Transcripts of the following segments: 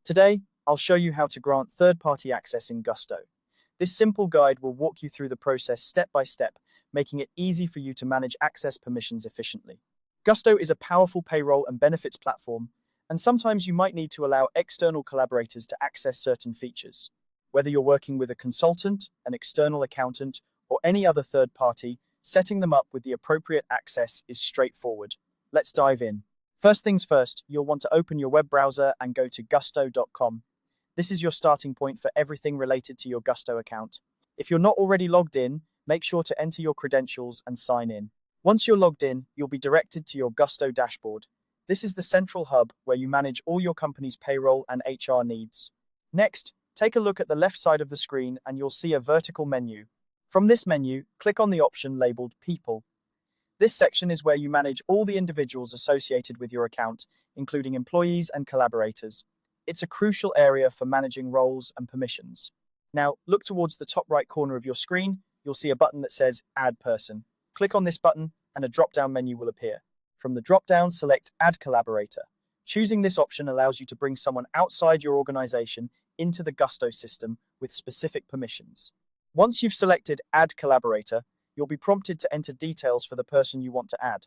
Today, I'll show you how to grant third-party access in Gusto. This simple guide will walk you through the process step by step, making it easy for you to manage access permissions efficiently. Gusto is a powerful payroll and benefits platform, and sometimes you might need to allow external collaborators to access certain features. Whether you're working with a consultant, an external accountant, or any other third party, setting them up with the appropriate access is straightforward. Let's dive in. First things first, you'll want to open your web browser and go to gusto.com. This is your starting point for everything related to your Gusto account. If you're not already logged in, make sure to enter your credentials and sign in. Once you're logged in, you'll be directed to your Gusto dashboard. This is the central hub where you manage all your company's payroll and HR needs. Next, take a look at the left side of the screen and you'll see a vertical menu. From this menu, click on the option labeled People. This section is where you manage all the individuals associated with your account, including employees and collaborators. It's a crucial area for managing roles and permissions. Now, look towards the top right corner of your screen. You'll see a button that says Add Person. Click on this button and a drop-down menu will appear. From the drop-down, select Add Collaborator. Choosing this option allows you to bring someone outside your organization into the Gusto system with specific permissions. Once you've selected Add Collaborator, you'll be prompted to enter details for the person you want to add.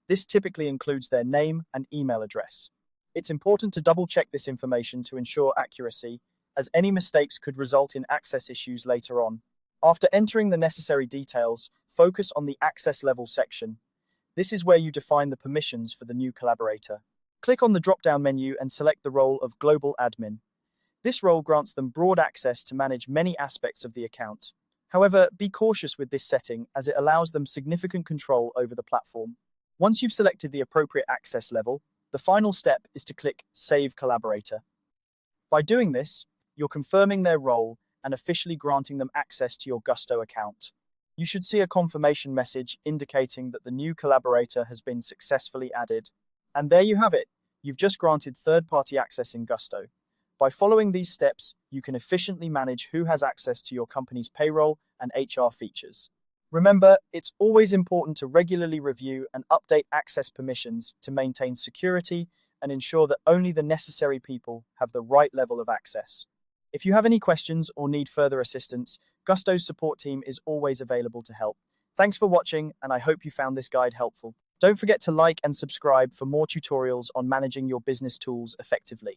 This typically includes their name and email address. It's important to double-check this information to ensure accuracy, as any mistakes could result in access issues later on. After entering the necessary details, focus on the Access Level section. This is where you define the permissions for the new collaborator. Click on the drop-down menu and select the role of Global Admin. This role grants them broad access to manage many aspects of the account. However, be cautious with this setting as it allows them significant control over the platform. Once you've selected the appropriate access level, the final step is to click Save Collaborator. By doing this, you're confirming their role and officially granting them access to your Gusto account. You should see a confirmation message indicating that the new collaborator has been successfully added. And there you have it. You've just granted third-party access in Gusto. By following these steps, you can efficiently manage who has access to your company's payroll and HR features. Remember, it's always important to regularly review and update access permissions to maintain security and ensure that only the necessary people have the right level of access. If you have any questions or need further assistance, Gusto's support team is always available to help. Thanks for watching, and I hope you found this guide helpful. Don't forget to like and subscribe for more tutorials on managing your business tools effectively.